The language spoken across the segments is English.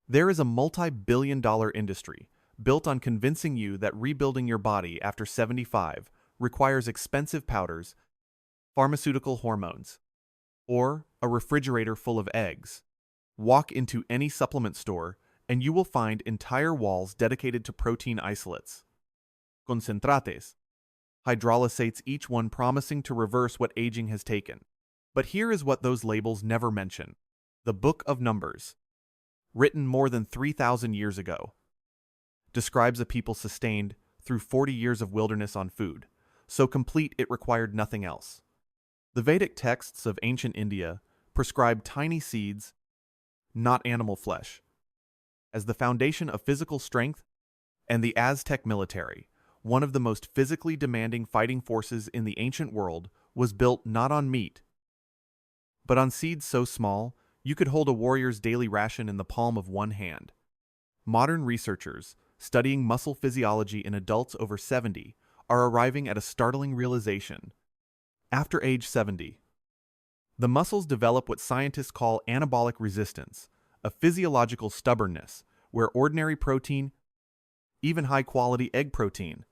There is a multi-billion-dollar industry built on convincing you that rebuilding your body after 75 requires expensive powders, pharmaceutical hormones, or a refrigerator full of eggs. Walk into any supplement store and you will find entire walls dedicated to protein isolates, concentrates, hydrolysates, each one promising to reverse what aging has taken. But here is what those labels never mention. The Book of Numbers, written more than 3,000 years ago, describes a people sustained through 40 years of wilderness on food, so complete it required nothing else. The Vedic texts of ancient India prescribed tiny seeds, not animal flesh, as the foundation of physical strength, and the Aztec military, one of the most physically demanding fighting forces in the ancient world, was built not on meat, but on seeds so small you could hold a warrior's daily ration in the palm of one hand. Modern researchers studying muscle physiology in adults over 70 are arriving at a startling realization. After age 70, the muscles develop what scientists call anabolic resistance, a physiological stubbornness where ordinary protein, even high-quality egg protein,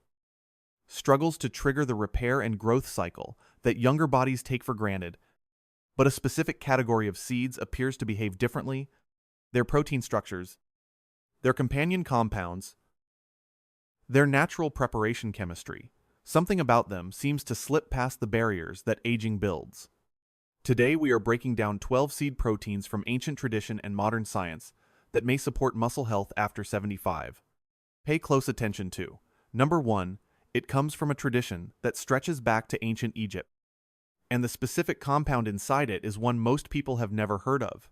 struggles to trigger the repair and growth cycle that younger bodies take for granted. But a specific category of seeds appears to behave differently. Their protein structures, their companion compounds, their natural preparation chemistry, something about them seems to slip past the barriers that aging builds. Today we are breaking down 12 seed proteins from ancient tradition and modern science that may support muscle health after 75. Pay close attention to. Number 1, it comes from a tradition that stretches back to ancient Egypt, and the specific compound inside it is one most people have never heard of,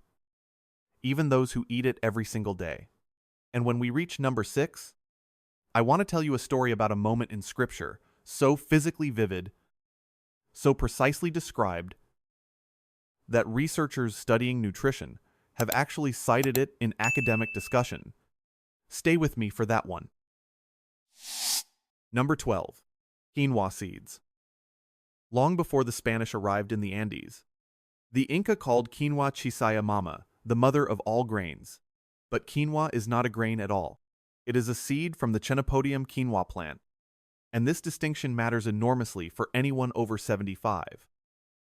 even those who eat it every single day. And when we reach number 6, I want to tell you a story about a moment in Scripture so physically vivid, so precisely described, that researchers studying nutrition have actually cited it in academic discussion. Stay with me for that one. Number 12. Quinoa seeds. Long before the Spanish arrived in the Andes, the Inca called quinoa chia mama, the mother of all grains. But quinoa is not a grain at all. It is a seed from the Chenopodium quinoa plant, and this distinction matters enormously for anyone over 75.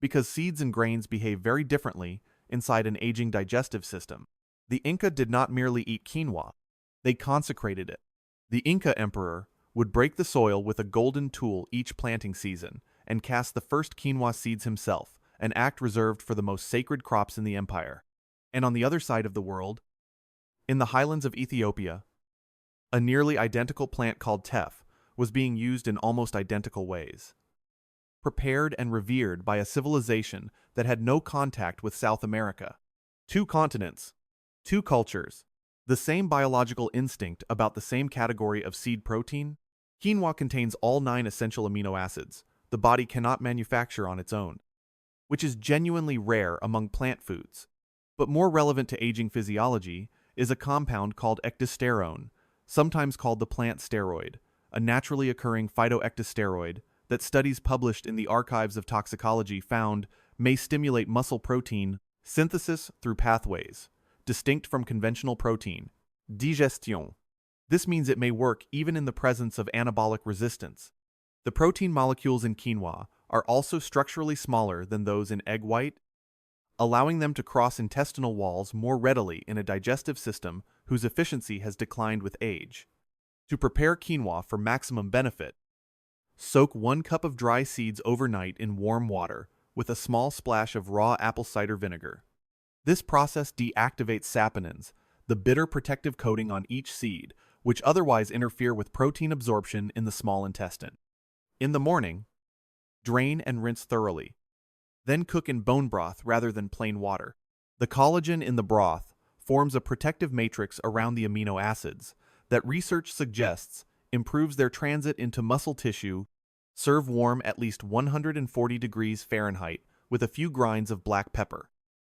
Because seeds and grains behave very differently inside an aging digestive system. The Inca did not merely eat quinoa, they consecrated it. The Inca emperor would break the soil with a golden tool each planting season and cast the first quinoa seeds himself, an act reserved for the most sacred crops in the empire. And on the other side of the world, in the highlands of Ethiopia, a nearly identical plant called teff was being used in almost identical ways. Prepared and revered by a civilization that had no contact with South America. 2 continents, 2 cultures, the same biological instinct about the same category of seed protein. Quinoa contains all 9 essential amino acids the body cannot manufacture on its own, which is genuinely rare among plant foods. But more relevant to aging physiology is a compound called ecdysterone, sometimes called the plant steroid, a naturally occurring phytoecdysteroid that studies published in the Archives of Toxicology found may stimulate muscle protein synthesis through pathways distinct from conventional protein digestion. This means it may work even in the presence of anabolic resistance. The protein molecules in quinoa are also structurally smaller than those in egg white, allowing them to cross intestinal walls more readily in a digestive system whose efficiency has declined with age. To prepare quinoa for maximum benefit, soak 1 cup of dry seeds overnight in warm water with a small splash of raw apple cider vinegar. This process deactivates saponins, the bitter protective coating on each seed, which otherwise interfere with protein absorption in the small intestine. In the morning, drain and rinse thoroughly. Then cook in bone broth rather than plain water. The collagen in the broth forms a protective matrix around the amino acids that research suggests improves their transit into muscle tissue. Serve warm at least 140 degrees Fahrenheit with a few grinds of black pepper.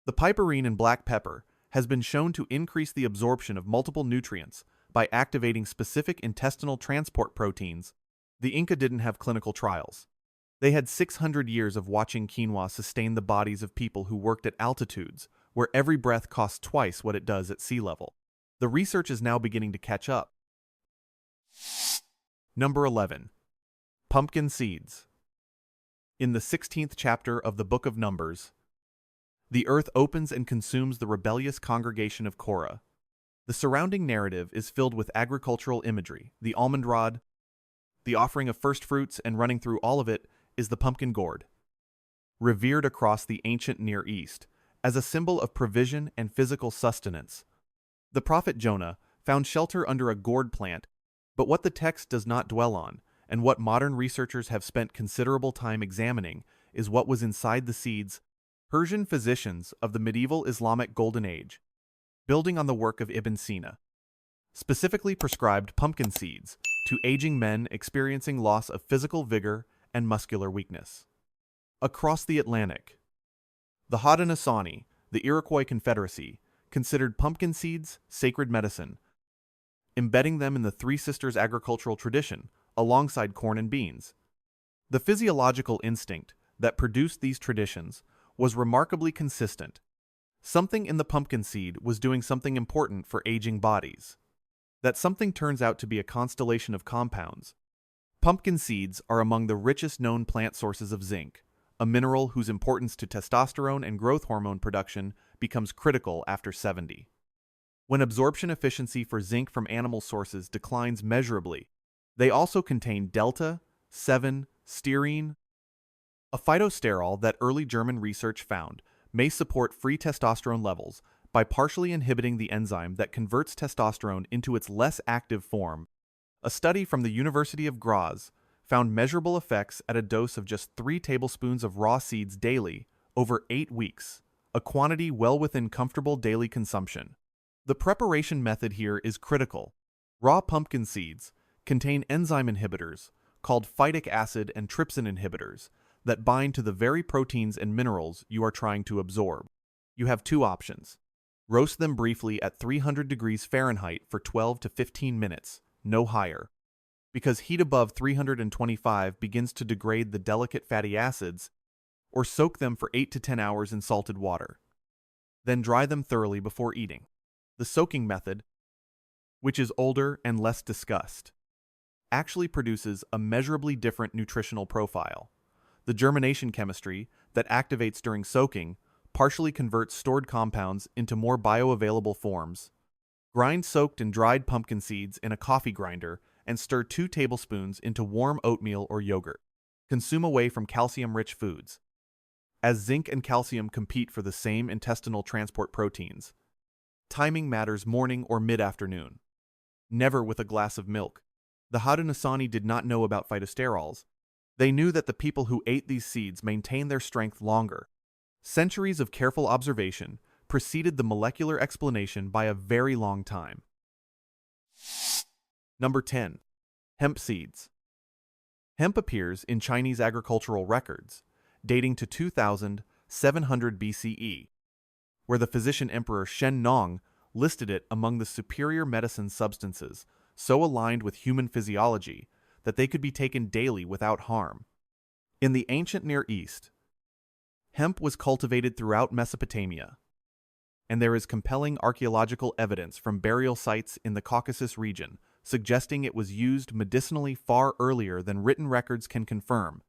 The piperine in black pepper has been shown to increase the absorption of multiple nutrients by activating specific intestinal transport proteins. The Inca didn't have clinical trials. They had 600 years of watching quinoa sustain the bodies of people who worked at altitudes where every breath costs twice what it does at sea level. The research is now beginning to catch up. Number 11. Pumpkin seeds. In the 16th chapter of the Book of Numbers, the earth opens and consumes the rebellious congregation of Korah. The surrounding narrative is filled with agricultural imagery, the almond rod, the offering of first fruits, and running through all of it is the pumpkin gourd, revered across the ancient Near East as a symbol of provision and physical sustenance. The prophet Jonah found shelter under a gourd plant, but what the text does not dwell on, and what modern researchers have spent considerable time examining, is what was inside the seeds. Persian physicians of the medieval Islamic Golden Age, building on the work of Ibn Sina, specifically prescribed pumpkin seeds to aging men experiencing loss of physical vigor and muscular weakness. Across the Atlantic, the Haudenosaunee, the Iroquois Confederacy, considered pumpkin seeds sacred medicine, embedding them in the Three Sisters agricultural tradition alongside corn and beans. The physiological instinct that produced these traditions was remarkably consistent. Something in the pumpkin seed was doing something important for aging bodies. That something turns out to be a constellation of compounds. Pumpkin seeds are among the richest known plant sources of zinc, a mineral whose importance to testosterone and growth hormone production becomes critical after 70. When absorption efficiency for zinc from animal sources declines measurably, they also contain delta-7-stearine, a phytosterol that early German research found may support free testosterone levels by partially inhibiting the enzyme that converts testosterone into its less active form. A study from the University of Graz found measurable effects at a dose of just 3 tablespoons of raw seeds daily over 8 weeks, a quantity well within comfortable daily consumption. The preparation method here is critical. Raw pumpkin seeds contain enzyme inhibitors called phytic acid and trypsin inhibitors that bind to the very proteins and minerals you are trying to absorb. You have 2 options. Roast them briefly at 300 degrees Fahrenheit for 12 to 15 minutes, no higher, because heat above 325 begins to degrade the delicate fatty acids, or soak them for 8 to 10 hours in salted water. Then dry them thoroughly before eating. The soaking method, which is older and less discussed, actually produces a measurably different nutritional profile. The germination chemistry that activates during soaking partially converts stored compounds into more bioavailable forms. Grind soaked and dried pumpkin seeds in a coffee grinder and stir 2 tablespoons into warm oatmeal or yogurt. Consume away from calcium-rich foods. As zinc and calcium compete for the same intestinal transport proteins, timing matters morning or mid-afternoon. Never with a glass of milk. The Haudenosaunee did not know about phytosterols. They knew that the people who ate these seeds maintained their strength longer. Centuries of careful observation preceded the molecular explanation by a very long time. Number 10. Hemp seeds. Hemp appears in Chinese agricultural records, dating to 2700 BCE, where the physician Emperor Shen Nong listed it among the superior medicine substances so aligned with human physiology that they could be taken daily without harm. In the ancient Near East, hemp was cultivated throughout Mesopotamia, and there is compelling archaeological evidence from burial sites in the Caucasus region suggesting it was used medicinally far earlier than written records can confirm.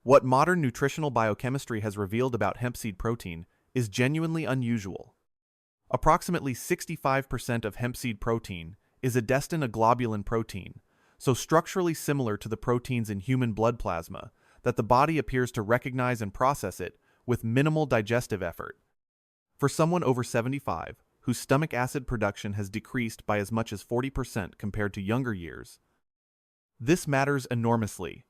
What modern nutritional biochemistry has revealed about hemp seed protein is genuinely unusual. Approximately 65% of hemp seed protein is a globulin protein, so structurally similar to the proteins in human blood plasma that the body appears to recognize and process it with minimal digestive effort. For someone over 75, whose stomach acid production has decreased by as much as 40% compared to younger years, this matters enormously.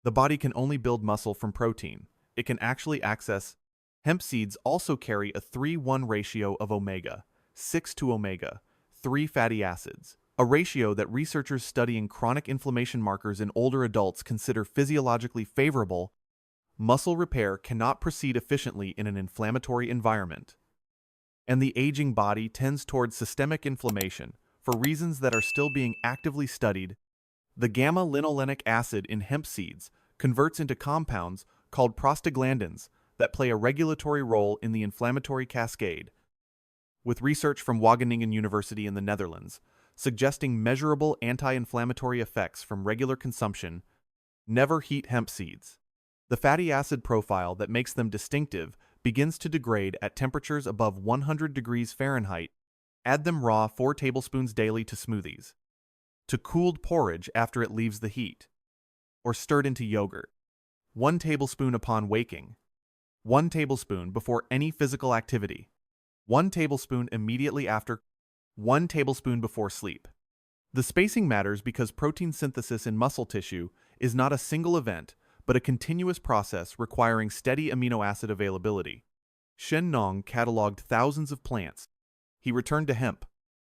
The body can only build muscle from protein. It can actually access. Hemp seeds also carry a 3:1 ratio of omega-6 to omega-3 fatty acids, a ratio that researchers studying chronic inflammation markers in older adults consider physiologically favorable. Muscle repair cannot proceed efficiently in an inflammatory environment, and the aging body tends towards systemic inflammation for reasons that are still being actively studied. The gamma-linolenic acid in hemp seeds converts into compounds called prostaglandins that play a regulatory role in the inflammatory cascade. with research from Wageningen University in the Netherlands suggesting measurable anti-inflammatory effects from regular consumption. Never heat hemp seeds. The fatty acid profile that makes them distinctive begins to degrade at temperatures above 100 degrees Fahrenheit. Add them raw 4 tablespoons daily to smoothies, to cooled porridge after it leaves the heat, or stirred into yogurt. 1 tablespoon upon waking, 1 tablespoon before any physical activity, 1 tablespoon immediately after, 1 tablespoon before sleep. The spacing matters because protein synthesis in muscle tissue is not a single event, but a continuous process requiring steady amino acid availability. Shen Nong cataloged thousands of plants. He returned to hemp.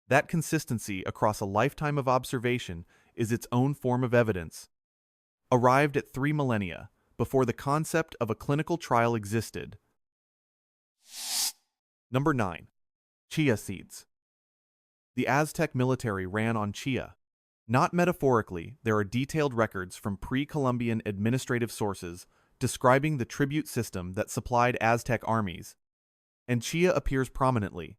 That consistency across a lifetime of observation is its own form of evidence. Arrived at 3 millennia, before the concept of a clinical trial existed. Number 9. Chia seeds. The Aztec military ran on chia. Not metaphorically, there are detailed records from pre-Columbian administrative sources describing the tribute system that supplied Aztec armies, and chia appears prominently.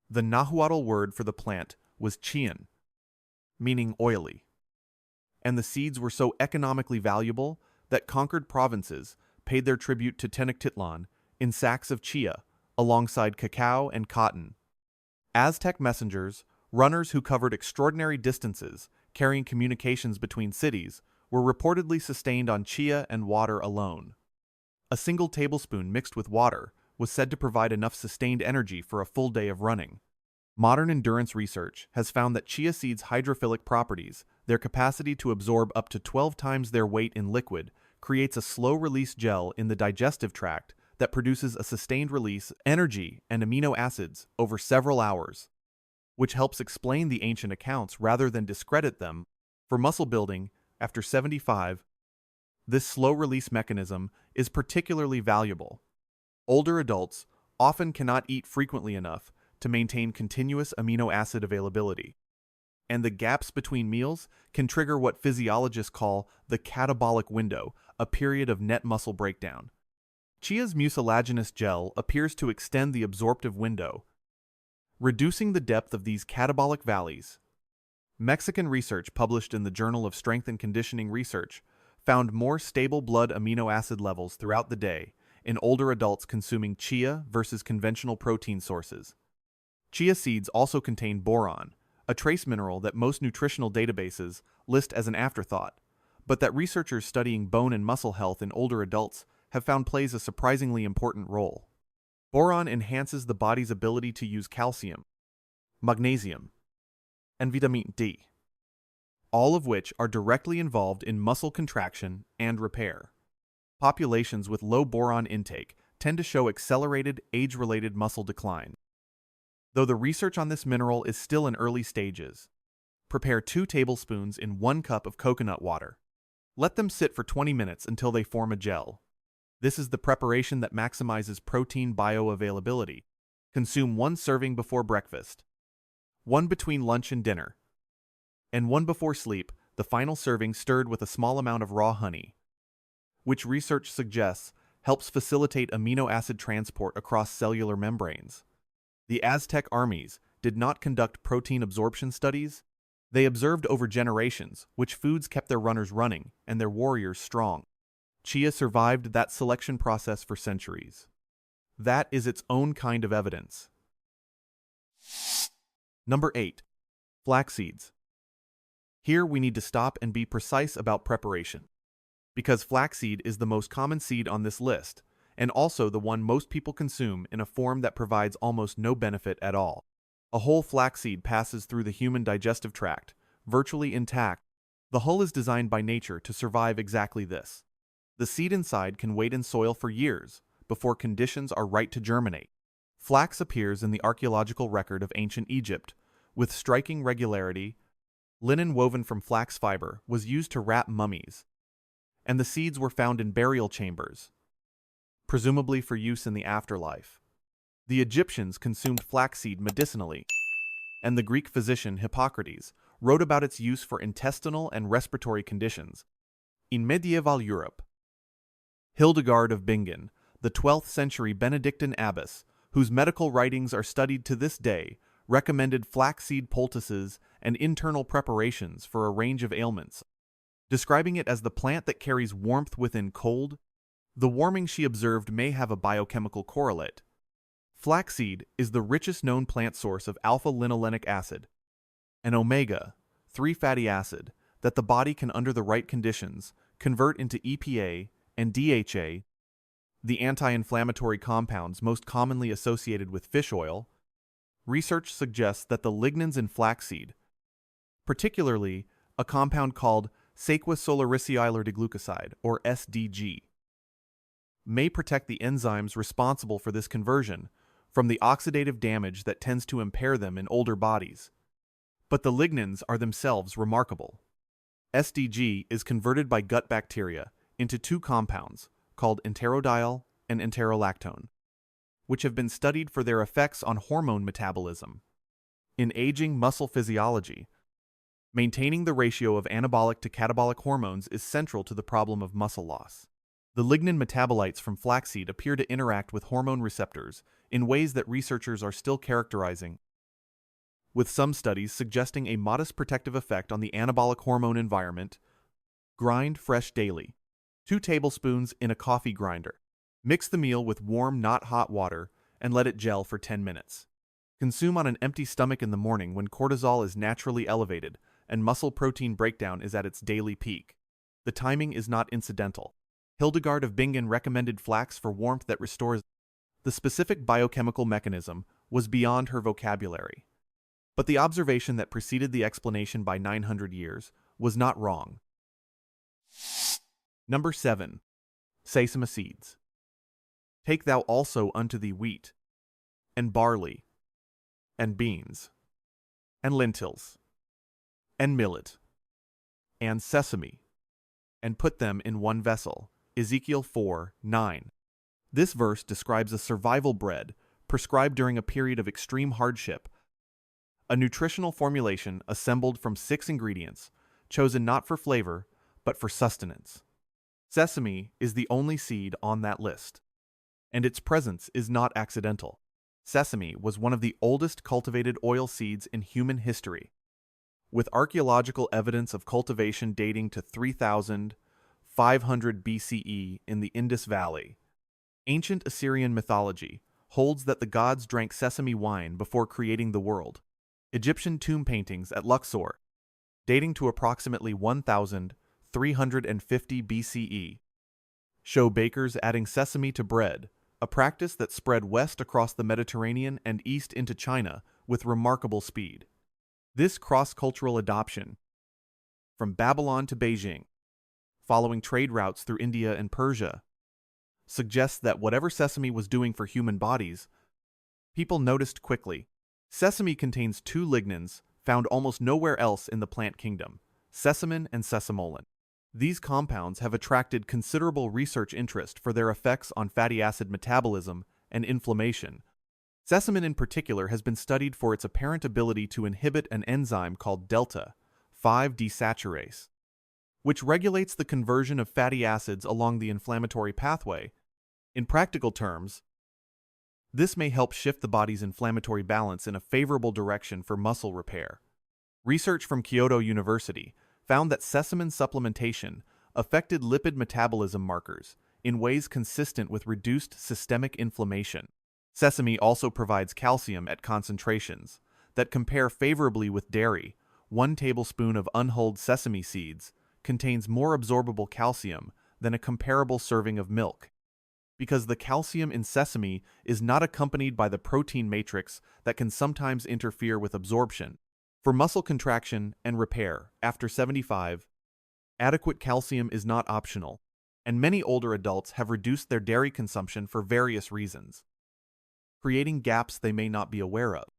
The Nahuatl word for the plant was chian, meaning oily, and the seeds were so economically valuable that conquered provinces paid their tribute to Tenochtitlan in sacks of chia, alongside cacao and cotton. Aztec messengers, runners who covered extraordinary distances, carrying communications between cities, were reportedly sustained on chia and water alone. A single tablespoon mixed with water was said to provide enough sustained energy for a full day of running. Modern endurance research has found that chia seeds' hydrophilic properties, their capacity to absorb up to 12 times their weight in liquid, creates a slow-release gel in the digestive tract that produces a sustained release, energy, and amino acids over several hours, which helps explain the ancient accounts rather than discredit them. For muscle building, after 75, this slow-release mechanism is particularly valuable. Older adults often cannot eat frequently enough to maintain continuous amino acid availability, and the gaps between meals can trigger what physiologists call the catabolic window, a period of net muscle breakdown. Chia's mucilaginous gel appears to extend the absorptive window, reducing the depth of these catabolic valleys. Mexican research published in the Journal of Strength and Conditioning Research found more stable blood amino acid levels throughout the day in older adults consuming chia versus conventional protein sources. Chia seeds also contain boron, a trace mineral that most nutritional databases list as an afterthought, but that researchers studying bone and muscle health in older adults have found plays a surprisingly important role. Boron enhances the body's ability to use calcium, magnesium, and vitamin D, all of which are directly involved in muscle contraction and repair. Populations with low boron intake tend to show accelerated age-related muscle decline. Though the research on this mineral is still in early stages, prepare 2 tablespoons in 1 cup of coconut water. Let them sit for 20 minutes until they form a gel. This is the preparation that maximizes protein bioavailability. Consume 1 serving before breakfast, 1 between lunch and dinner, and 1 before sleep, the final serving stirred with a small amount of raw honey, which research suggests helps facilitate amino acid transport across cellular membranes. The Aztec armies did not conduct protein absorption studies. They observed over generations which foods kept their runners running and their warriors strong. Chia survived that selection process for centuries. That is its own kind of evidence. Number 8. Flax seeds. Here we need to stop and be precise about preparation, because flaxseed is the most common seed on this list, and also the one most people consume in a form that provides almost no benefit at all. A whole flaxseed passes through the human digestive tract, virtually intact. The hull is designed by nature to survive exactly this. The seed inside can wait in soil for years before conditions are right to germinate. Flax appears in the archaeological record of ancient Egypt with striking regularity. Linen woven from flax fiber was used to wrap mummies, and the seeds were found in burial chambers, presumably for use in the afterlife. The Egyptians consumed flaxseed medicinally, and the Greek physician Hippocrates wrote about its use for intestinal and respiratory conditions. In medieval Europe, Hildegard of Bingen, the 12th century Benedictine abbess, whose medical writings are studied to this day, recommended flaxseed poultices and internal preparations for a range of ailments, describing it as the plant that carries warmth within cold. The warming she observed may have a biochemical correlate. Flaxseed is the richest known plant source of alpha-linolenic acid, an omega-3 fatty acid that the body can, under the right conditions, convert into EPA and DHA, the anti-inflammatory compounds most commonly associated with fish oil. Research suggests that the lignans in flaxseed, particularly a compound called saccharosolarysidyldeglucoside, or SDG, may protect the enzymes responsible for this conversion from the oxidative damage that tends to impair them in older bodies. But the lignans are themselves remarkable. SDG is converted by gut bacteria into two compounds called enterodiol and enterolactone, which have been studied for their effects on hormone metabolism. In aging muscle physiology, maintaining the ratio of anabolic to catabolic hormones is central to the problem of muscle loss. The lignin metabolites from flaxseed appear to interact with hormone receptors in ways that researchers are still characterizing, with some studies suggesting a modest protective effect on the anabolic hormone environment. Grind fresh daily. 2 tablespoons in a coffee grinder. Mix the meal with warm, not hot water and let it gel for 10 minutes. Consume on an empty stomach in the morning when cortisol is naturally elevated and muscle protein breakdown is at its daily peak. The timing is not incidental. Hildegard of Bingen recommended flax for warmth that restores. The specific biochemical mechanism was beyond her vocabulary. But the observation that preceded the explanation by 900 years was not wrong. Number 7. Sesame seeds. Take thou also unto thee wheat, and barley, and beans, and lentils, and millet, and sesame, and put them in one vessel. Ezekiel 4:9. This verse describes a survival bread prescribed during a period of extreme hardship, a nutritional formulation assembled from 6 ingredients, chosen not for flavor, but for sustenance. Sesame is the only seed on that list, and its presence is not accidental. Sesame was one of the oldest cultivated oil seeds in human history, with archaeological evidence of cultivation dating to 3,500 BCE in the Indus Valley. Ancient Assyrian mythology holds that the gods drank sesame wine before creating the world. Egyptian tomb paintings at Luxor, dating to approximately 1,350 BCE, show bakers adding sesame to bread, a practice that spread west across the Mediterranean and east into China with remarkable speed. This cross-cultural adoption, from Babylon to Beijing, following trade routes through India and Persia, suggests that whatever sesame was doing for human bodies, people noticed quickly. Sesame contains 2 lignans found almost nowhere else in the plant kingdom, sesamin and sesamolin. These compounds have attracted considerable research interest for their effects on fatty acid metabolism and inflammation. Sesamin in particular has been studied for its apparent ability to inhibit an enzyme called delta-5-desaturase, which regulates the conversion of fatty acids along the inflammatory pathway. In practical terms, this may help shift the body's inflammatory balance in a favorable direction for muscle repair. Research from Kyoto University found that sesamin supplementation affected lipid metabolism markers in ways consistent with reduced systemic inflammation. Sesame also provides calcium at concentrations that compare favorably with dairy. 1 tablespoon of unhulled sesame seeds contains more absorbable calcium than a comparable serving of milk, because the calcium in sesame is not accompanied by the protein matrix that can sometimes interfere with absorption. For muscle contraction and repair after 75, adequate calcium is not optional, and many older adults have reduced their dairy consumption for various reasons, creating gaps they may not be aware of.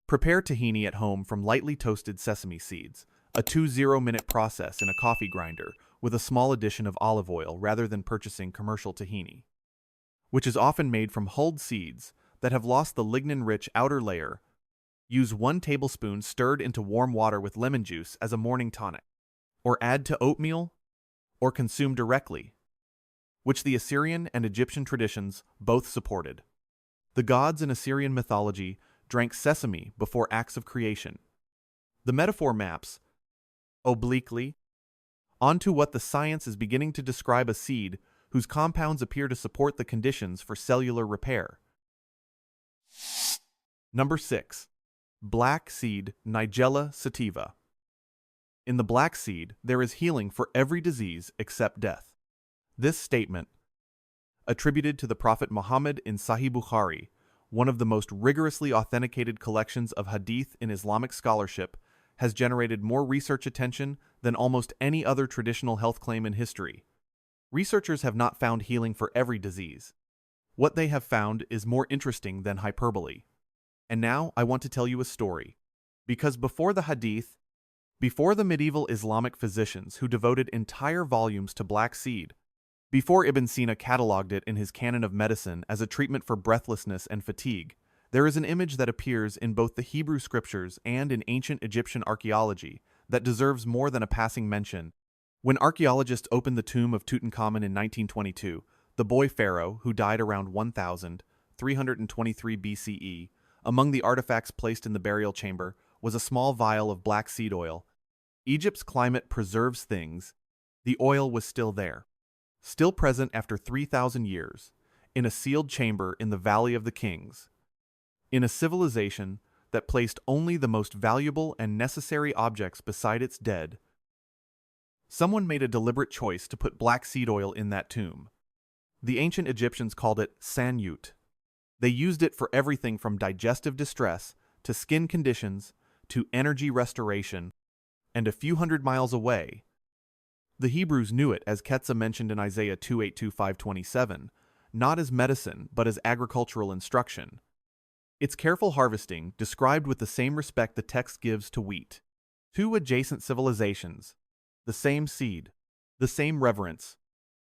Prepare tahini at home from lightly toasted sesame seeds, a 20-minute process in a coffee grinder with a small addition of olive oil rather than purchasing commercial tahini, which is often made from hulled seeds that have lost the lignin-rich outer layer. Use 1 tablespoon stirred into warm water with lemon juice as a morning tonic, or add to oatmeal, or consume directly, which the Assyrian and Egyptian traditions both supported. The gods in Assyrian mythology drank sesame before acts of creation. The metaphor maps, obliquely, onto what the science is beginning to describe: a seed whose compounds appear to support the conditions for cellular repair. Number 6. Black seed Nigella sativa. In the black seed, there is healing for every disease except death. This statement, attributed to the Prophet Muhammad in Sahih Bukhari, one of the most rigorously authenticated collections of hadith in Islamic scholarship, has generated more research attention than almost any other traditional health claim in history. Researchers have not found healing for every disease. What they have found is more interesting than hyperbole. And now I want to tell you a story. Because before the medieval Islamic physicians who devoted entire volumes to black seed, before Ibn Sina catalogued it in his Canon of Medicine as a treatment for breathlessness and fatigue, there is an image that appears in both the Hebrew scriptures and in ancient Egyptian archaeology that deserves more than a passing mention. When archaeologists opened the tomb of Tutankhamun in 1922, the boy pharaoh, who died around 1323 BCE, among the artifacts placed in the burial chamber was a small vial of black seed oil. Egypt's climate preserves things. The oil was still there, still present after 3,000 years, in a sealed chamber in the Valley of the Kings, in a civilization that placed only the most valuable and necessary objects beside its dead. Someone made a deliberate choice to put black seed oil in that tomb. The ancient Egyptians called it sanyut. They used it for everything from digestive distress to skin conditions to energy restoration, and a few hundred miles away, the Hebrews knew it, as Ketsa mentioned in Isaiah 28:5-27, not as medicine but as agricultural instruction. Its careful harvesting described with the same respect the text gives to wheat. Two adjacent civilizations, the same seed, the same reverence,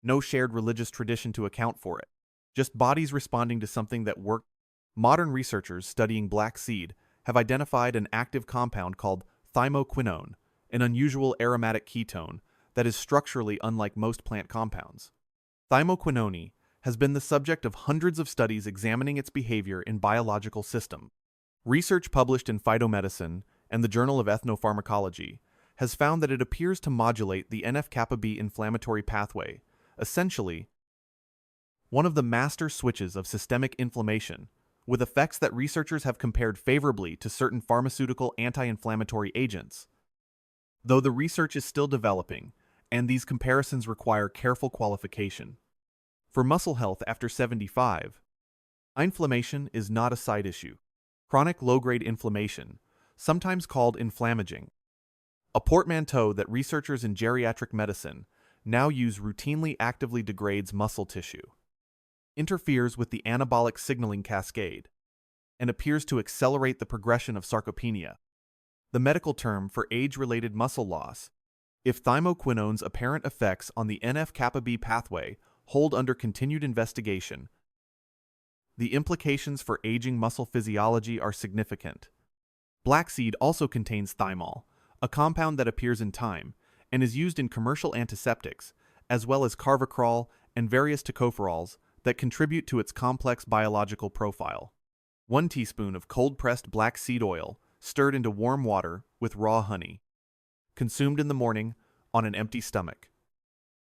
no shared religious tradition to account for it, just bodies responding to something that worked. Modern researchers studying black seed have identified an active compound called thymoquinone, an unusual aromatic ketone that is structurally unlike most plant compounds. Thymoquinone has been the subject of hundreds of studies examining its behavior in biological systems. Research published in Phytomedicine and the Journal of Ethnopharmacology has found that it appears to modulate the NF-kappa B inflammatory pathway, essentially one of the master switches of systemic inflammation, with effects that researchers have compared favorably to certain pharmaceutical anti-inflammatory agents. Though the research is still developing, and these comparisons require careful qualification. For muscle health after 75, inflammation is not a side issue. Chronic low-grade inflammation, sometimes called inflammaging, a portmanteau that researchers in geriatric medicine now use routinely actively degrades muscle tissue, interferes with the anabolic signaling cascade, and appears to accelerate the progression of sarcopenia, the medical term for age-related muscle loss. If thymoquinone's apparent effects on the NF-kappa B pathway hold under continued investigation, the implications for aging muscle physiology are significant. Black seed also contains thymol, a compound that appears in thyme and is used in commercial antiseptics, as well as carvacrol and various tocopherols that contribute to its complex biological profile. 1 teaspoon of cold-pressed black seed oil stirred into warm water with raw honey, consumed in the morning on an empty stomach,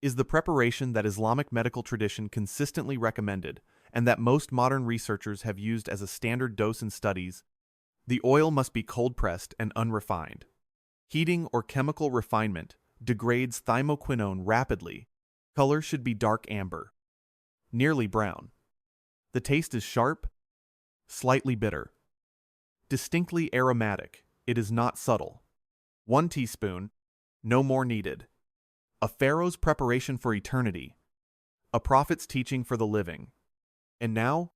is the preparation that Islamic medical tradition consistently recommended and that most modern researchers have used as a standard dose in studies. The oil must be cold-pressed and unrefined. Heating or chemical refinement degrades thymoquinone rapidly. Color should be dark amber, nearly brown. The taste is sharp, slightly bitter, distinctly aromatic. It is not subtle. 1 teaspoon, no more needed. A pharaoh's preparation for eternity, a prophet's teaching for the living. And now,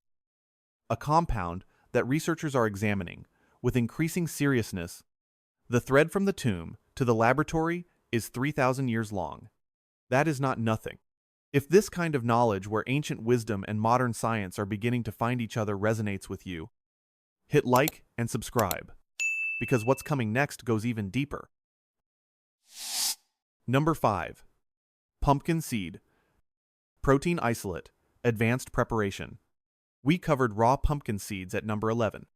a compound that researchers are examining with increasing seriousness. The thread from the tomb to the laboratory is 3,000 years long. That is not nothing. If this kind of knowledge where ancient wisdom and modern science are beginning to find each other resonates with you, hit like and subscribe, because what's coming next goes even deeper. Number 5. Pumpkin seed. Protein isolate. Advanced preparation. We covered raw pumpkin seeds at number 11.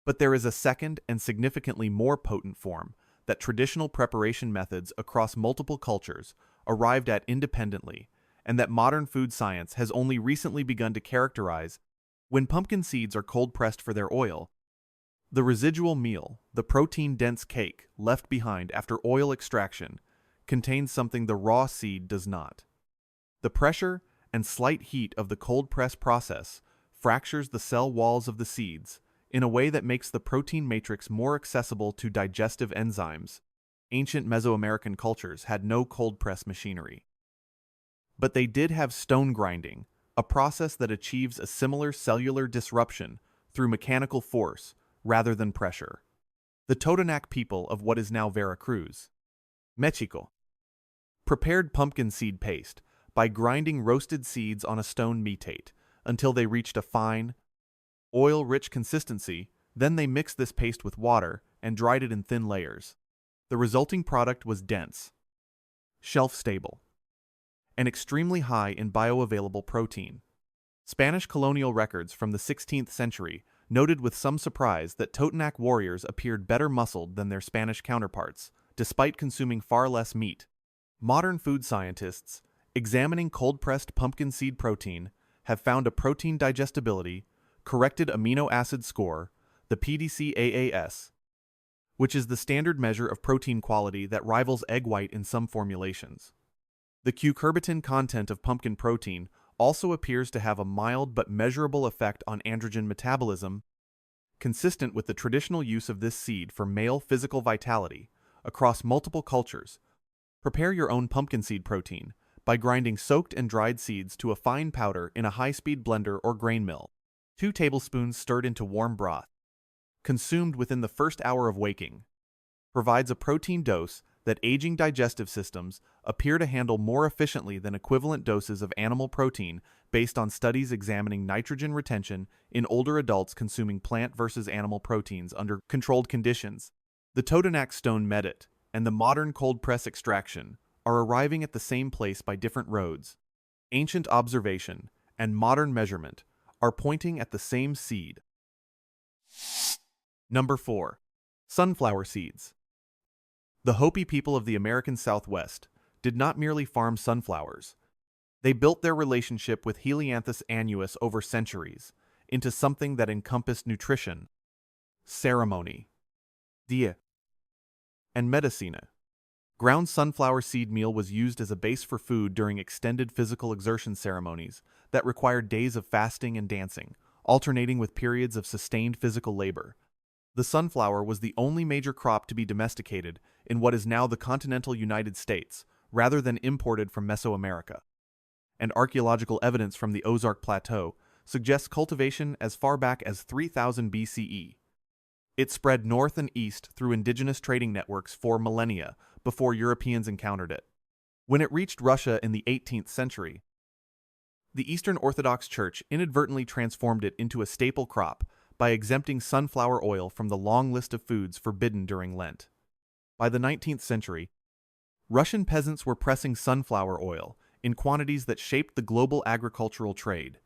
But there is a second and significantly more potent form that traditional preparation methods across multiple cultures arrived at independently, and that modern food science has only recently begun to characterize. When pumpkin seeds are cold-pressed for their oil, the residual meal, the protein-dense cake left behind after oil extraction, contains something the raw seed does not. The pressure and slight heat of the cold press process fractures the cell walls of the seeds in a way that makes the protein matrix more accessible to digestive enzymes. Ancient Mesoamerican cultures had no cold press machinery. But they did have stone grinding, a process that achieves a similar cellular disruption through mechanical force rather than pressure. The Totonac people of what is now Veracruz, Mexico, prepared pumpkin seed paste by grinding roasted seeds on a stone metate until they reached a fine, oil-rich consistency. Then they mixed this paste with water and dried it in thin layers. The resulting product was dense, shelf-stable, and extremely high in bioavailable protein. Spanish colonial records from the 16th century noted with some surprise that Totonac warriors appeared better muscled than their Spanish counterparts, despite consuming far less meat. Modern food scientists, examining cold-pressed pumpkin seed protein, have found a protein digestibility, corrected amino acid score, the PDCAAS, which is the standard measure of protein quality that rivals egg white in some formulations. The cucurbitin content of pumpkin protein also appears to have a mild but measurable effect on androgen metabolism, consistent with the traditional use of this seed for male physical vitality across multiple cultures. Prepare your own pumpkin seed protein by grinding soaked and dried seeds to a fine powder in a high-speed blender or grain mill. 2 tablespoons stirred into warm broth, consumed within the first hour of waking, provides a protein dose that aging digestive systems appear to handle more efficiently than equivalent doses of animal protein based on studies examining nitrogen retention in older adults consuming plant versus animal proteins under controlled conditions. The Totonac stone metate and the modern cold press extraction are arriving at the same place by different roads. Ancient observation and modern measurement are pointing at the same seed. Number 4. Sunflower seeds. The Hopi people of the American Southwest did not merely farm sunflowers. They built their relationship with Helianthus annuus over centuries into something that encompassed nutrition, ceremony, dia, and medicina. Ground sunflower seed meal was used as a base for food during extended physical exertion ceremonies that required days of fasting and dancing, alternating with periods of sustained physical labor. The sunflower was the only major crop to be domesticated in what is now the continental United States, rather than imported from Mesoamerica. And archaeological evidence from the Ozark Plateau suggests cultivation as far back as 3000 BCE. It spread north and east through indigenous trading networks for millennia before Europeans encountered it. When it reached Russia in the 18th century, the Eastern Orthodox Church inadvertently transformed it into a staple crop by exempting sunflower oil from the long list of foods forbidden during Lent. By the 19th century, Russian peasants were pressing sunflower oil in quantities that shaped the global agricultural trade.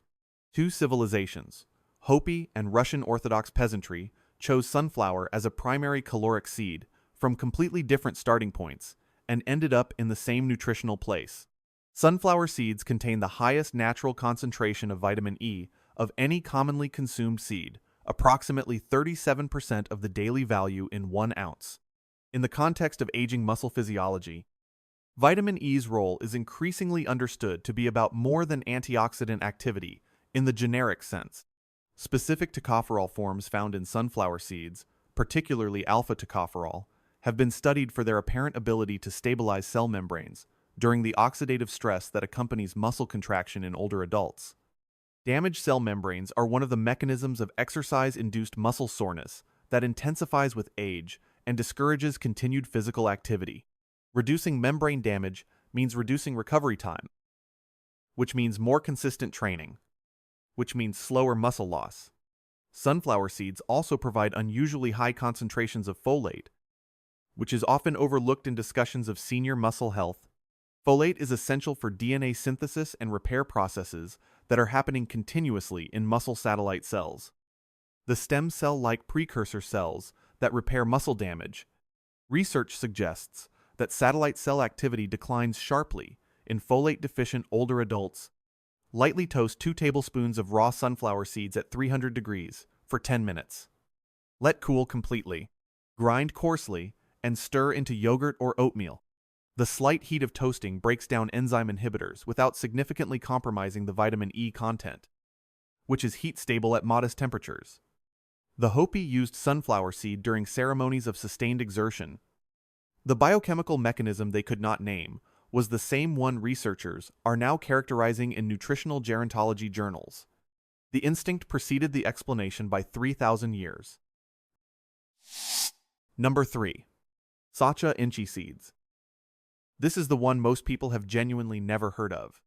2 civilizations, Hopi and Russian Orthodox peasantry, chose sunflower as a primary caloric seed from completely different starting points and ended up in the same nutritional place. Sunflower seeds contain the highest natural concentration of vitamin E of any commonly consumed seed, approximately 37% of the daily value in 1 ounce. In the context of aging muscle physiology, vitamin E's role is increasingly understood to be about more than antioxidant activity in the generic sense. Specific tocopherol forms found in sunflower seeds, particularly alpha-tocopherol, have been studied for their apparent ability to stabilize cell membranes during the oxidative stress that accompanies muscle contraction in older adults. Damaged cell membranes are one of the mechanisms of exercise-induced muscle soreness that intensifies with age and discourages continued physical activity. Reducing membrane damage means reducing recovery time, which means more consistent training, which means slower muscle loss. Sunflower seeds also provide unusually high concentrations of folate, which is often overlooked in discussions of senior muscle health. Folate is essential for DNA synthesis and repair processes that are happening continuously in muscle satellite cells. The stem cell-like precursor cells that repair muscle damage. Research suggests that satellite cell activity declines sharply in folate-deficient older adults. Lightly toast 2 tablespoons of raw sunflower seeds at 300 degrees for 10 minutes. Let cool completely. Grind coarsely and stir into yogurt or oatmeal. The slight heat of toasting breaks down enzyme inhibitors without significantly compromising the vitamin E content, which is heat-stable at modest temperatures. The Hopi used sunflower seed during ceremonies of sustained exertion. The biochemical mechanism they could not name was the same one researchers are now characterizing in nutritional gerontology journals. The instinct preceded the explanation by 3,000 years. Number 3. Sacha inchi seeds. This is the one most people have genuinely never heard of.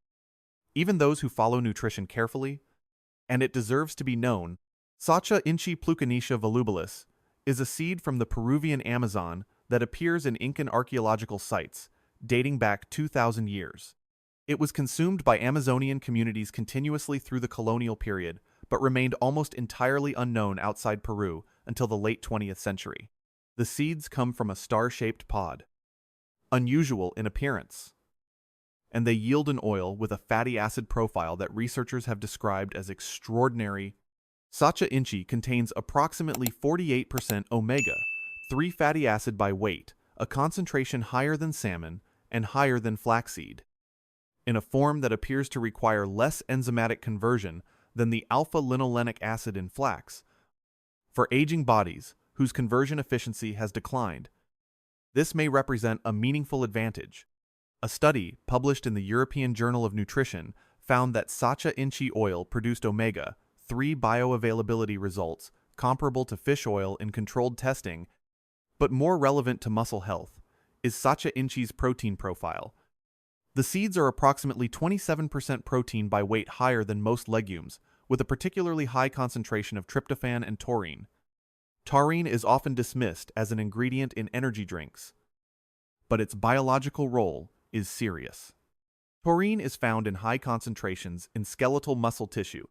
Even those who follow nutrition carefully, and it deserves to be known, Sacha inchi Plucanitia volubilis is a seed from the Peruvian Amazon that appears in Incan archaeological sites, dating back 2,000 years. It was consumed by Amazonian communities continuously through the colonial period, but remained almost entirely unknown outside Peru until the late 20th century. The seeds come from a star-shaped pod, unusual in appearance, and they yield an oil with a fatty acid profile that researchers have described as extraordinary. Sacha inchi contains approximately 48% omega-3 fatty acid by weight, a concentration higher than salmon and higher than flaxseed, in a form that appears to require less enzymatic conversion than the alpha-linolenic acid in flax. For aging bodies whose conversion efficiency has declined, this may represent a meaningful advantage. A study published in the European Journal of Nutrition found that Sacha inchi oil produced omega-3 bioavailability results comparable to fish oil in controlled testing, but more relevant to muscle health is Sacha inchi's protein profile. The seeds are approximately 27% protein by weight higher than most legumes, with a particularly high concentration of tryptophan and taurine. Taurine is often dismissed as an ingredient in energy drinks, but its biological role is serious. Taurine is found in high concentrations in skeletal muscle tissue,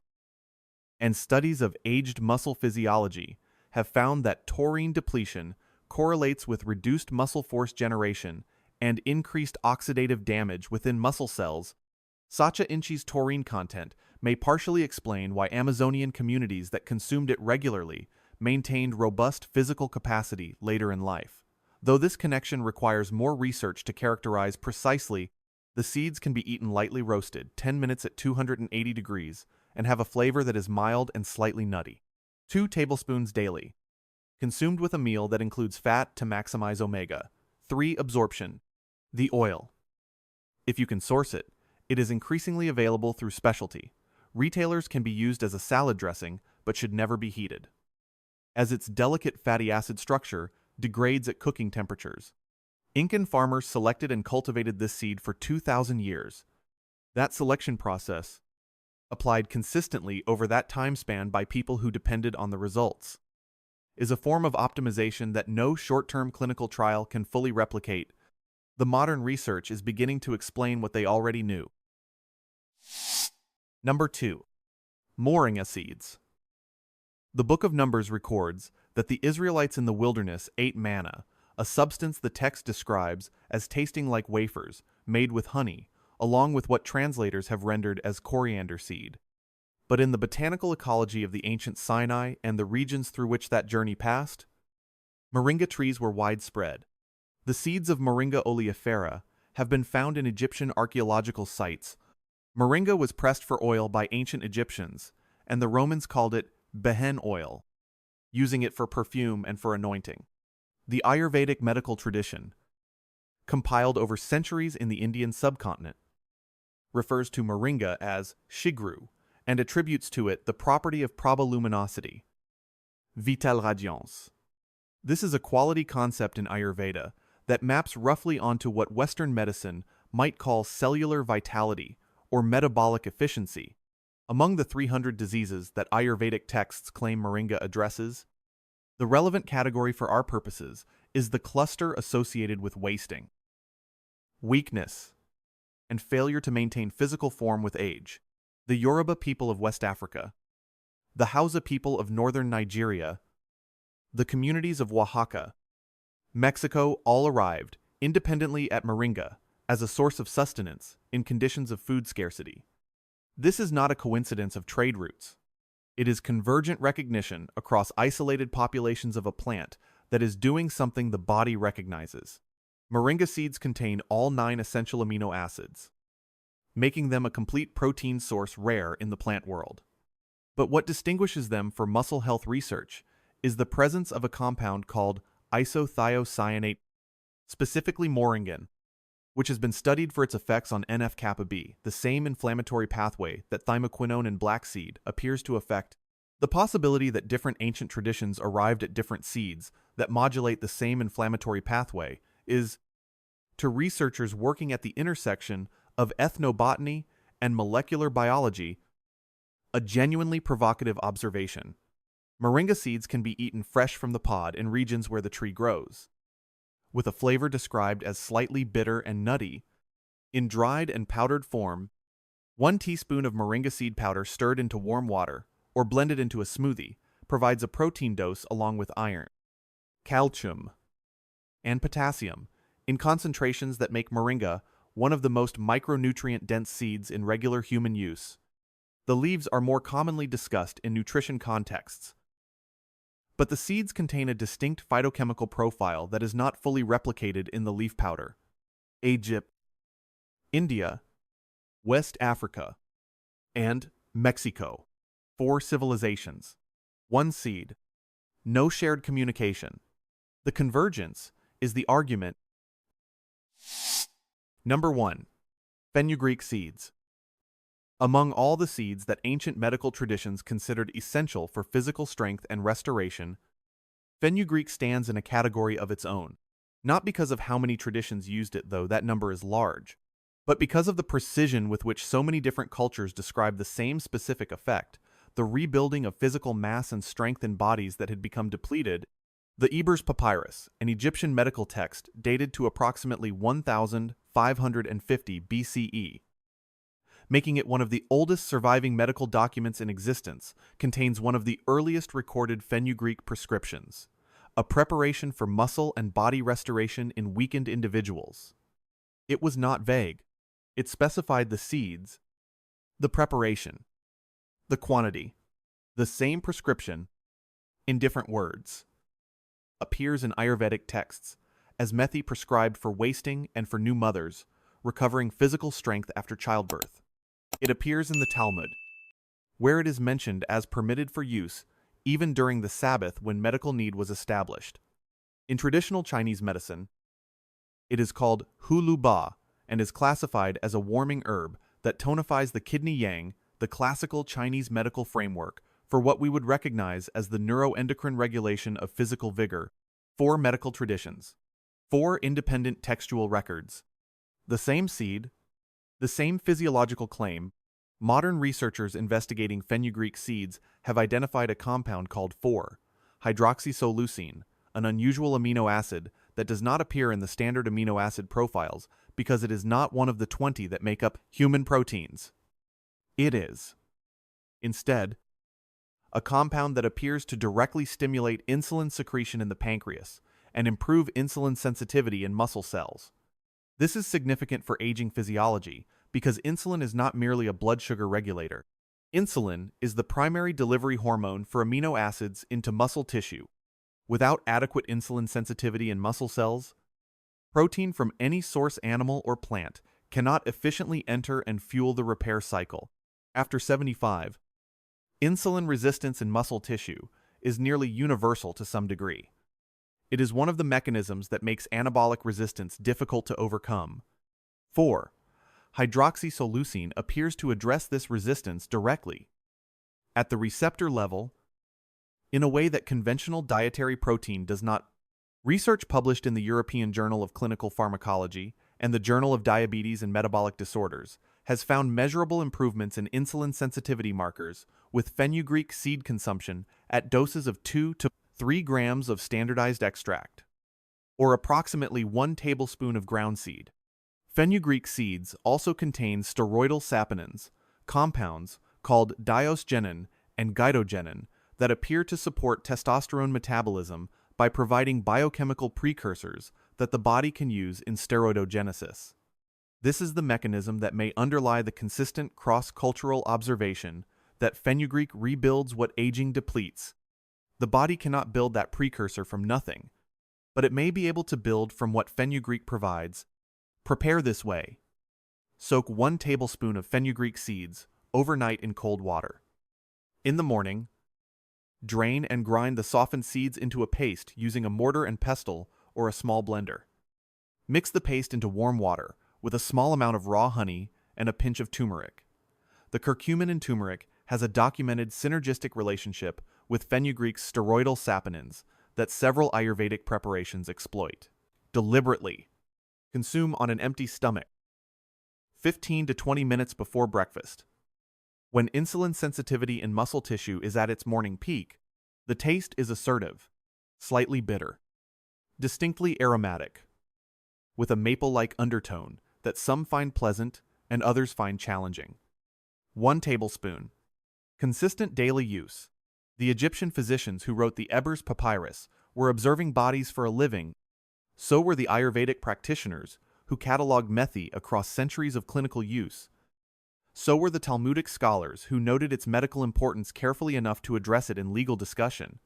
and studies of aged muscle physiology have found that taurine depletion correlates with reduced muscle force generation and increased oxidative damage within muscle cells. Sacha inchi's taurine content may partially explain why Amazonian communities that consumed it regularly maintained robust physical capacity later in life. Though this connection requires more research to characterize precisely, the seeds can be eaten lightly roasted, 10 minutes at 280 degrees, and have a flavor that is mild and slightly nutty. 2 tablespoons daily. Consumed with a meal that includes fat to maximize omega-3 absorption. The oil. If you can source it, it is increasingly available through specialty. Retailers can be used as a salad dressing, but should never be heated, as its delicate fatty acid structure degrades at cooking temperatures. Incan farmers selected and cultivated this seed for 2,000 years. That selection process, applied consistently over that time span by people who depended on the results, is a form of optimization that no short-term clinical trial can fully replicate. The modern research is beginning to explain what they already knew. Number 2. Moringa seeds. The Book of Numbers records that the Israelites in the wilderness ate manna, a substance the text describes as tasting like wafers made with honey, along with what translators have rendered as coriander seed. But in the botanical ecology of the ancient Sinai and the regions through which that journey passed, moringa trees were widespread. The seeds of Moringa oleifera have been found in Egyptian archaeological sites. Moringa was pressed for oil by ancient Egyptians, and the Romans called it behen oil, using it for perfume and for anointing. The Ayurvedic medical tradition, compiled over centuries in the Indian subcontinent, refers to moringa as shigru and attributes to it the property of proboluminosity, vital radiance. This is a quality concept in Ayurveda that maps roughly onto what Western medicine might call cellular vitality or metabolic efficiency. Among the 300 diseases that Ayurvedic texts claim moringa addresses, the relevant category for our purposes is the cluster associated with wasting, weakness, and failure to maintain physical form with age. the Yoruba people of West Africa, the Hausa people of northern Nigeria, the communities of Oaxaca, Mexico all arrived independently at moringa as a source of sustenance in conditions of food scarcity. This is not a coincidence of trade routes. It is convergent recognition across isolated populations of a plant that is doing something the body recognizes. Moringa seeds contain all 9 essential amino acids, making them a complete protein source rare in the plant world. But what distinguishes them for muscle health research is the presence of a compound called isothiocyanate, specifically moringin, which has been studied for its effects on NF-kappa B, the same inflammatory pathway that thymoquinone in black seed appears to affect. The possibility that different ancient traditions arrived at different seeds that modulate the same inflammatory pathway is, to researchers working at the intersection of ethnobotany and molecular biology, a genuinely provocative observation. Moringa seeds can be eaten fresh from the pod in regions where the tree grows, with a flavor described as slightly bitter and nutty. In dried and powdered form, 1 teaspoon of moringa seed powder stirred into warm water or blended into a smoothie provides a protein dose along with iron, calcium, and potassium in concentrations that make moringa one of the most micronutrient-dense seeds in regular human use. The leaves are more commonly discussed in nutrition contexts, but the seeds contain a distinct phytochemical profile that is not fully replicated in the leaf powder. Egypt, India, West Africa, and Mexico. 4 civilizations. 1 seed. No shared communication. The convergence is the argument. Number 1. Fenugreek seeds. Among all the seeds that ancient medical traditions considered essential for physical strength and restoration, fenugreek stands in a category of its own. Not because of how many traditions used it, though that number is large, but because of the precision with which so many different cultures describe the same specific effect, the rebuilding of physical mass and strength in bodies that had become depleted. The Ebers Papyrus, an Egyptian medical text dated to approximately 1550 BCE, making it one of the oldest surviving medical documents in existence, contains one of the earliest recorded fenugreek prescriptions, a preparation for muscle and body restoration in weakened individuals. It was not vague. It specified the seeds, the preparation, the quantity. The same prescription, in different words, appears in Ayurvedic texts as methi prescribed for wasting and for new mothers, recovering physical strength after childbirth. It appears in the Talmud, where it is mentioned as permitted for use even during the Sabbath when medical need was established. In traditional Chinese medicine, it is called hulu ba and is classified as a warming herb that tonifies the kidney yang, the classical Chinese medical framework for what we would recognize as the neuroendocrine regulation of physical vigor. 4 medical traditions. 4 independent textual records. The same seed, the same physiological claim. Modern researchers investigating fenugreek seeds have identified a compound called 4-hydroxysoleucine, an unusual amino acid that does not appear in the standard amino acid profiles because it is not one of the 20 that make up human proteins. It is, instead, a compound that appears to directly stimulate insulin secretion in the pancreas and improve insulin sensitivity in muscle cells. This is significant for aging physiology because insulin is not merely a blood sugar regulator. Insulin is the primary delivery hormone for amino acids into muscle tissue. Without adequate insulin sensitivity in muscle cells, protein from any source animal or plant cannot efficiently enter and fuel the repair cycle. After 75, insulin resistance in muscle tissue is nearly universal to some degree. It is one of the mechanisms that makes anabolic resistance difficult to overcome. 4-hydroxysoleucine appears to address this resistance directly, at the receptor level, in a way that conventional dietary protein does not. Research published in the European Journal of Clinical Pharmacology and the Journal of Diabetes and Metabolic Disorders has found measurable improvements in insulin sensitivity markers with fenugreek seed consumption at doses of 2 to 3 grams of standardized extract, or approximately 1 tablespoon of ground seed. Fenugreek seeds also contain steroidal saponins, compounds called diosgenin and gytogenin that appear to support testosterone metabolism by providing biochemical precursors that the body can use in steroidogenesis. This is the mechanism that may underlie the consistent cross-cultural observation that fenugreek rebuilds what aging depletes. The body cannot build that precursor from nothing, but it may be able to build from what fenugreek provides. Prepare this way. Soak 1 tablespoon of fenugreek seeds overnight in cold water. In the morning, drain and grind the softened seeds into a paste using a mortar and pestle or a small blender. Mix the paste into warm water with a small amount of raw honey and a pinch of turmeric. The curcumin in turmeric has a documented synergistic relationship with fenugreek's steroidal saponins that several Ayurvedic preparations exploit. Deliberately. Consume on an empty stomach. 15 to 20 minutes before breakfast. When insulin sensitivity in muscle tissue is at its morning peak, the taste is assertive, slightly bitter, distinctly aromatic, with a maple-like undertone that some find pleasant and others find challenging. 1 tablespoon. Consistent daily use. The Egyptian physicians who wrote the Ebers Papyrus were observing bodies for a living. So were the Ayurvedic practitioners who cataloged methi across centuries of clinical use. So were the Talmudic scholars who noted its medical importance carefully enough to address it in legal discussion.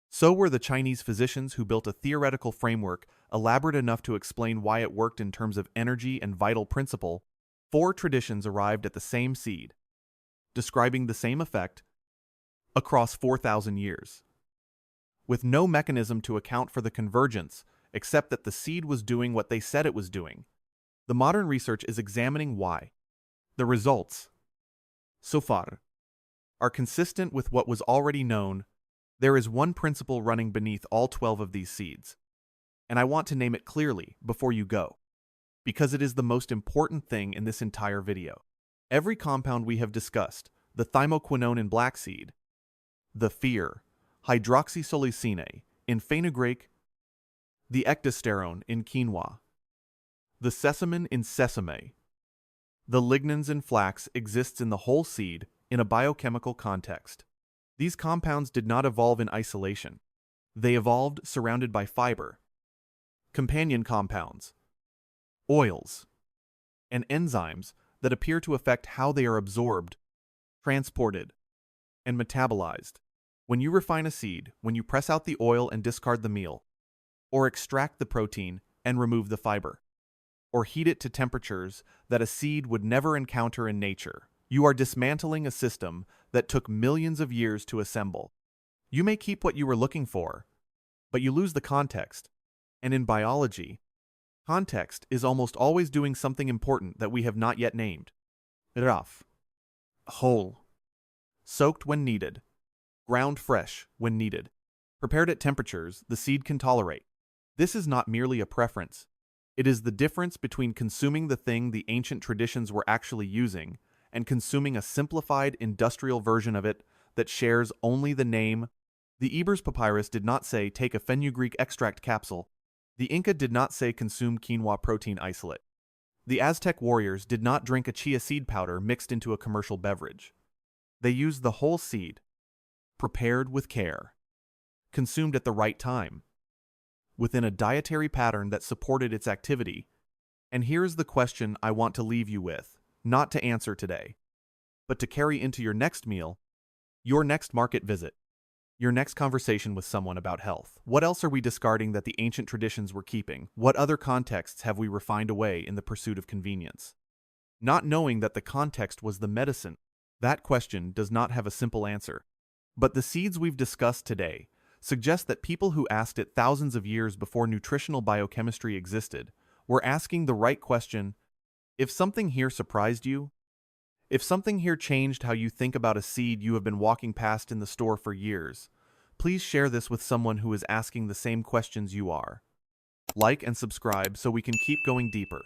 So were the Chinese physicians who built a theoretical framework elaborate enough to explain why it worked in terms of energy and vital principle. 4 traditions arrived at the same seed, describing the same effect across 4,000 years, with no mechanism to account for the convergence except that the seed was doing what they said it was doing. The modern research is examining why. The results, so far, are consistent with what was already known. There is one principle running beneath all 12 of these seeds, and I want to name it clearly before you go, because it is the most important thing in this entire video. Every compound we have discussed, the thymoquinone in black seed, the fear, hydroxysoleucine in fenugreek, the ecdysterone in quinoa, the sesame in sesame, the lignans in flax exists in the whole seed in a biochemical context. These compounds did not evolve in isolation. They evolved surrounded by fiber, companion compounds, oils, and enzymes that appear to affect how they are absorbed, transported, and metabolized. When you refine a seed, when you press out the oil and discard the meal, or extract the protein and remove the fiber, or heat it to temperatures that a seed would never encounter in nature, you are dismantling a system that took millions of years to assemble. You may keep what you were looking for, but you lose the context. And in biology, context is almost always doing something important that we have not yet named. Rough, whole, soaked when needed, ground fresh when needed, prepared at temperatures the seed can tolerate. This is not merely a preference. It is the difference between consuming the thing the ancient traditions were actually using and consuming a simplified industrial version of it that shares only the name. The Ebers Papyrus did not say take a fenugreek extract capsule. The Inca did not say consume quinoa protein isolate. The Aztec warriors did not drink a chia seed powder mixed into a commercial beverage. They used the whole seed, prepared with care, consumed at the right time, within a dietary pattern that supported its activity. And here's the question I want to leave you with, not to answer today, but to carry into your next meal, your next market visit, your next conversation with someone about health. What else are we discarding that the ancient traditions were keeping? What other contexts have we refined away in the pursuit of convenience? Not knowing that the context was the medicine, that question does not have a simple answer. But the seeds we've discussed today suggest that people who asked it thousands of years before nutritional biochemistry existed were asking the right question. If something here surprised you, if something here changed how you think about a seed you have been walking past in the store for years, please share this with someone who is asking the same questions you are. Like and subscribe so we can keep going deeper.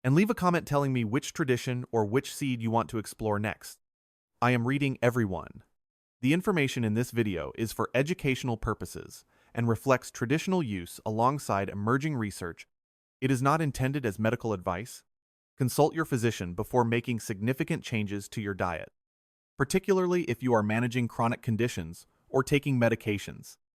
And leave a comment telling me which tradition or which seed you want to explore next. I am reading everyone. The information in this video is for educational purposes and reflects traditional use alongside emerging research. It is not intended as medical advice. Consult your physician before making significant changes to your diet, particularly if you are managing chronic conditions or taking medications.